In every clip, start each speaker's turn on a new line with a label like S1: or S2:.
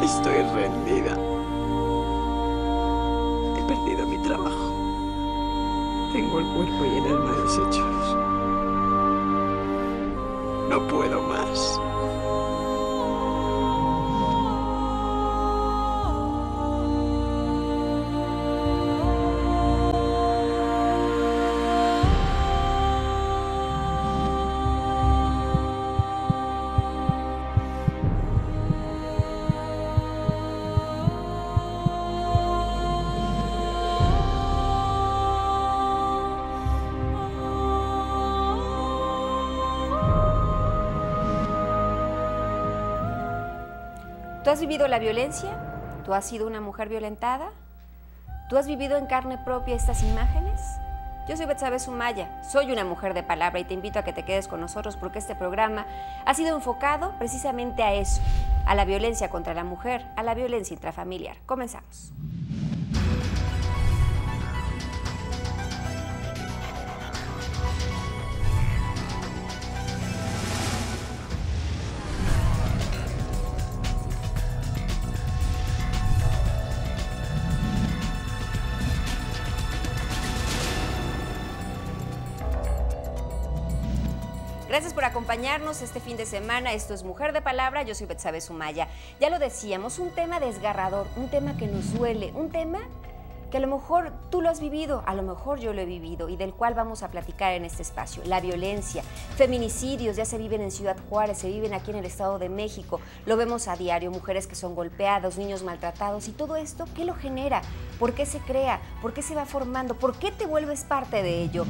S1: Estoy rendida. He perdido mi trabajo. Tengo el cuerpo y el alma deshechos. No puedo más.
S2: ¿Tú has vivido la violencia? ¿Tú has sido una mujer violentada? ¿Tú has vivido en carne propia estas imágenes? Yo soy Betsabe Sumaya, soy una mujer de palabra y te invito a que te quedes con nosotros porque este programa ha sido enfocado precisamente a eso, a la violencia contra la mujer, a la violencia intrafamiliar. Comenzamos. Gracias por acompañarnos este fin de semana. Esto es Mujer de Palabra, yo soy Betsabe Sumaya. Ya lo decíamos, un tema desgarrador, un tema que nos duele, un tema que a lo mejor tú lo has vivido, a lo mejor yo lo he vivido y del cual vamos a platicar en este espacio. La violencia, feminicidios, ya se viven en Ciudad Juárez, se viven aquí en el Estado de México, lo vemos a diario, mujeres que son golpeadas, niños maltratados y todo esto, ¿qué lo genera? ¿Por qué se crea? ¿Por qué se va formando? ¿Por qué te vuelves parte de ello?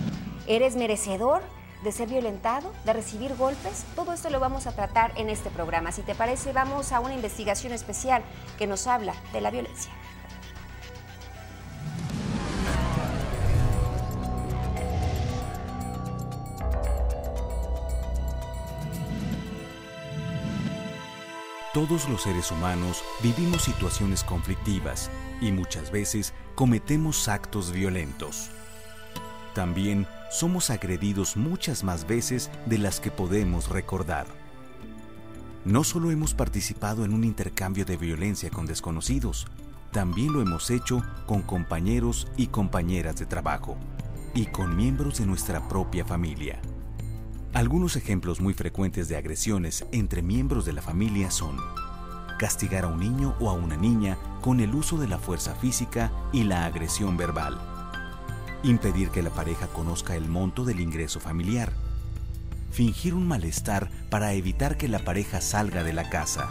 S2: ¿Eres merecedor de ser violentado, de recibir golpes? Todo esto lo vamos a tratar en este programa. Si te parece, vamos a una investigación especial que nos habla de la violencia.
S3: Todos los seres humanos vivimos situaciones conflictivas y muchas veces cometemos actos violentos. También somos agredidos muchas más veces de las que podemos recordar. No solo hemos participado en un intercambio de violencia con desconocidos, también lo hemos hecho con compañeros y compañeras de trabajo y con miembros de nuestra propia familia. Algunos ejemplos muy frecuentes de agresiones entre miembros de la familia son castigar a un niño o a una niña con el uso de la fuerza física y la agresión verbal, impedir que la pareja conozca el monto del ingreso familiar, fingir un malestar para evitar que la pareja salga de la casa.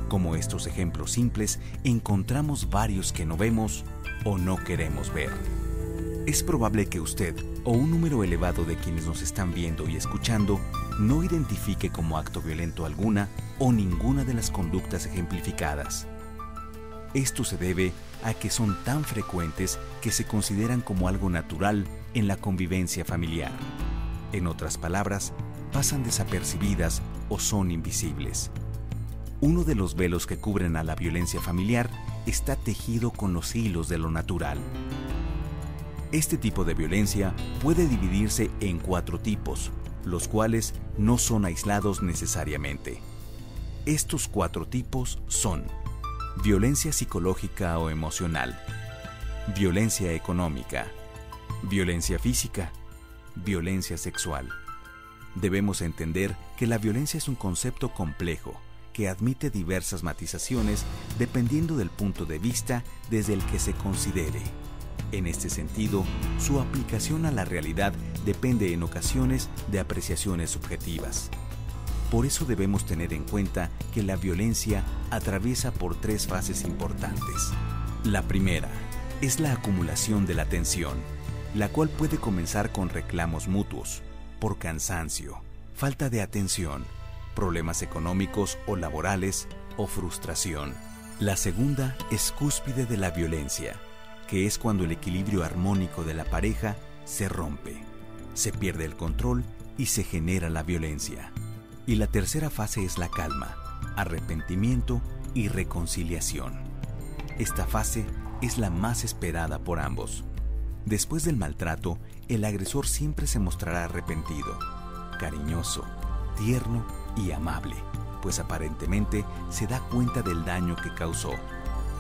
S3: Como estos ejemplos simples, encontramos varios que no vemos o no queremos ver. Es probable que usted o un número elevado de quienes nos están viendo y escuchando no identifique como acto violento alguna o ninguna de las conductas ejemplificadas. Esto se debe a que son tan frecuentes que se consideran como algo natural en la convivencia familiar. En otras palabras, pasan desapercibidas o son invisibles. Uno de los velos que cubren a la violencia familiar está tejido con los hilos de lo natural. Este tipo de violencia puede dividirse en 4 tipos, los cuales no son aislados necesariamente. Estos 4 tipos son violencia psicológica o emocional, violencia económica, violencia física, violencia sexual. Debemos entender que la violencia es un concepto complejo que admite diversas matizaciones dependiendo del punto de vista desde el que se considere. En este sentido, su aplicación a la realidad depende en ocasiones de apreciaciones subjetivas. Por eso debemos tener en cuenta que la violencia atraviesa por 3 fases importantes. La primera es la acumulación de la tensión, la cual puede comenzar con reclamos mutuos, por cansancio, falta de atención, problemas económicos o laborales o frustración. La segunda es cúspide de la violencia, que es cuando el equilibrio armónico de la pareja se rompe, se pierde el control y se genera la violencia. Y la tercera fase es la calma, arrepentimiento y reconciliación. Esta fase es la más esperada por ambos. Después del maltrato, el agresor siempre se mostrará arrepentido, cariñoso, tierno y amable, pues aparentemente se da cuenta del daño que causó.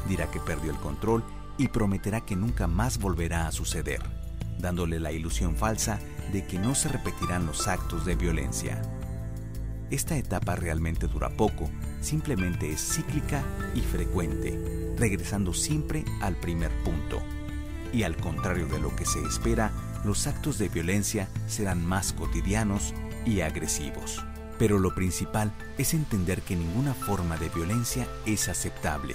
S3: Dirá que perdió el control y prometerá que nunca más volverá a suceder, dándole la ilusión falsa de que no se repetirán los actos de violencia. Esta etapa realmente dura poco, simplemente es cíclica y frecuente, regresando siempre al primer punto. Y al contrario de lo que se espera, los actos de violencia serán más cotidianos y agresivos. Pero lo principal es entender que ninguna forma de violencia es aceptable,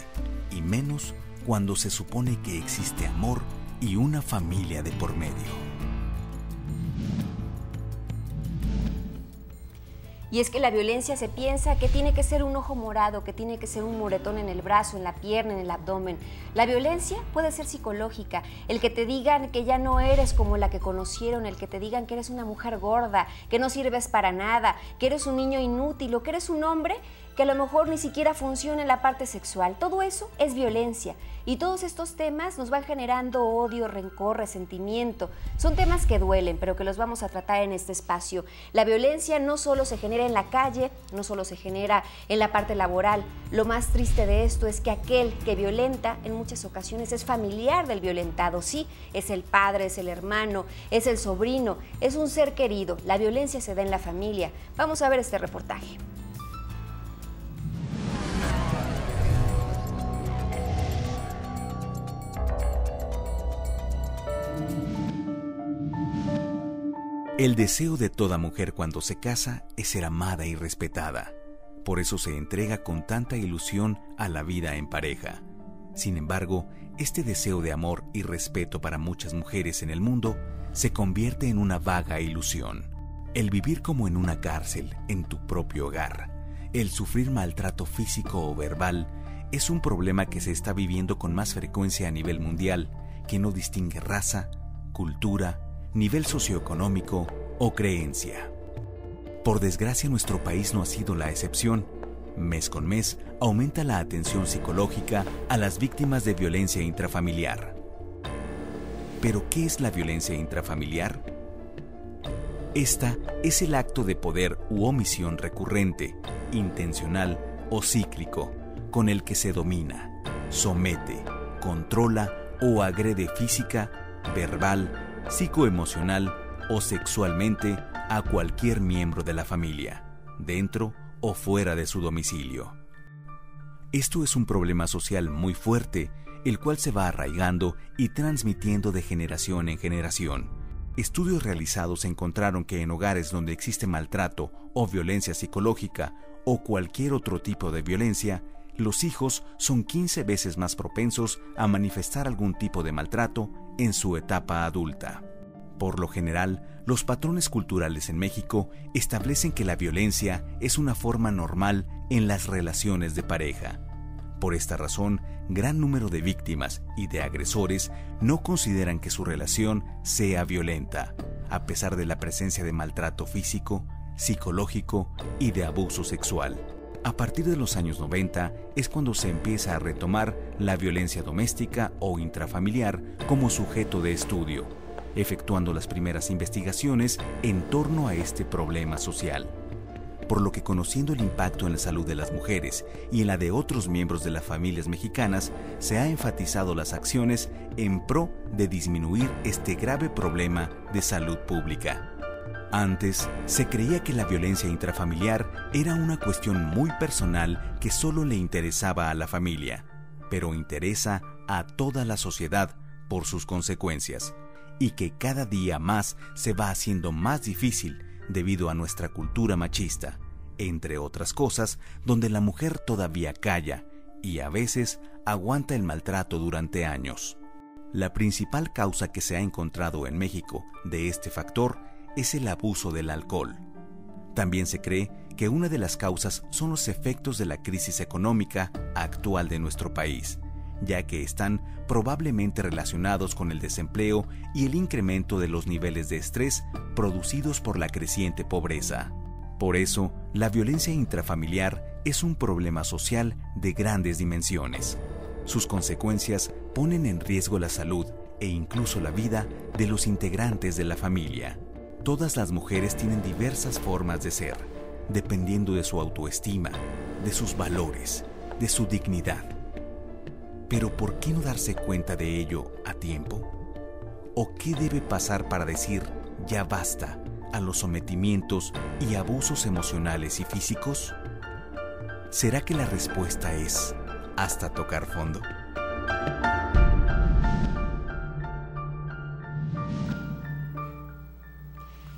S3: y menos cuando se supone que existe amor y una familia de por medio.
S2: Y es que la violencia se piensa que tiene que ser un ojo morado, que tiene que ser un moretón en el brazo, en la pierna, en el abdomen. La violencia puede ser psicológica. El que te digan que ya no eres como la que conocieron, el que te digan que eres una mujer gorda, que no sirves para nada, que eres un niño inútil o que eres un hombre que a lo mejor ni siquiera funciona en la parte sexual. Todo eso es violencia. Y todos estos temas nos van generando odio, rencor, resentimiento. Son temas que duelen, pero que los vamos a tratar en este espacio. La violencia no solo se genera en la calle, no solo se genera en la parte laboral. Lo más triste de esto es que aquel que violenta en muchas ocasiones es familiar del violentado. Sí, es el padre, es el hermano, es el sobrino, es un ser querido. La violencia se da en la familia. Vamos a ver este reportaje.
S3: El deseo de toda mujer cuando se casa es ser amada y respetada. Por eso se entrega con tanta ilusión a la vida en pareja. Sin embargo, este deseo de amor y respeto para muchas mujeres en el mundo se convierte en una vaga ilusión. El vivir como en una cárcel, en tu propio hogar, el sufrir maltrato físico o verbal, es un problema que se está viviendo con más frecuencia a nivel mundial, que no distingue raza, cultura, nivel socioeconómico o creencia. Por desgracia, nuestro país no ha sido la excepción. Mes con mes aumenta la atención psicológica a las víctimas de violencia intrafamiliar. ¿Pero qué es la violencia intrafamiliar? Esta es el acto de poder u omisión recurrente, intencional o cíclico, con el que se domina, somete, controla o agrede física, verbal, psicoemocional o sexualmente a cualquier miembro de la familia, dentro o fuera de su domicilio. Esto es un problema social muy fuerte, el cual se va arraigando y transmitiendo de generación en generación. Estudios realizados encontraron que en hogares donde existe maltrato o violencia psicológica o cualquier otro tipo de violencia, los hijos son 15 veces más propensos a manifestar algún tipo de maltrato en su etapa adulta. Por lo general, los patrones culturales en México establecen que la violencia es una forma normal en las relaciones de pareja. Por esta razón, gran número de víctimas y de agresores no consideran que su relación sea violenta, a pesar de la presencia de maltrato físico, psicológico y de abuso sexual. A partir de los años 90 es cuando se empieza a retomar la violencia doméstica o intrafamiliar como sujeto de estudio, efectuando las primeras investigaciones en torno a este problema social. Por lo que, conociendo el impacto en la salud de las mujeres y en la de otros miembros de las familias mexicanas, se ha enfatizado las acciones en pro de disminuir este grave problema de salud pública. Antes, se creía que la violencia intrafamiliar era una cuestión muy personal que solo le interesaba a la familia, pero interesa a toda la sociedad por sus consecuencias, y que cada día más se va haciendo más difícil debido a nuestra cultura machista, entre otras cosas, donde la mujer todavía calla y a veces aguanta el maltrato durante años. La principal causa que se ha encontrado en México de este factor es el abuso del alcohol. También se cree que una de las causas son los efectos de la crisis económica actual de nuestro país, ya que están probablemente relacionados con el desempleo y el incremento de los niveles de estrés producidos por la creciente pobreza. Por eso, la violencia intrafamiliar es un problema social de grandes dimensiones. Sus consecuencias ponen en riesgo la salud e incluso la vida de los integrantes de la familia. Todas las mujeres tienen diversas formas de ser, dependiendo de su autoestima, de sus valores, de su dignidad. Pero ¿por qué no darse cuenta de ello a tiempo? ¿O qué debe pasar para decir ya basta a los sometimientos y abusos emocionales y físicos? ¿Será que la respuesta es hasta tocar fondo?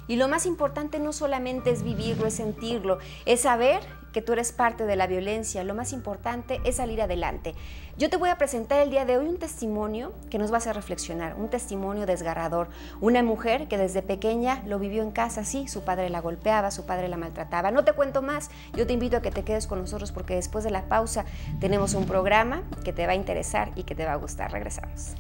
S2: Y lo más importante no solamente es vivirlo, es sentirlo, es saber que tú eres parte de la violencia. Lo más importante es salir adelante. Yo te voy a presentar el día de hoy un testimonio que nos va a hacer reflexionar, un testimonio desgarrador. Una mujer que desde pequeña lo vivió en casa, sí, su padre la golpeaba, su padre la maltrataba. No te cuento más, yo te invito a que te quedes con nosotros porque después de la pausa tenemos un programa que te va a interesar y que te va a gustar. Regresamos.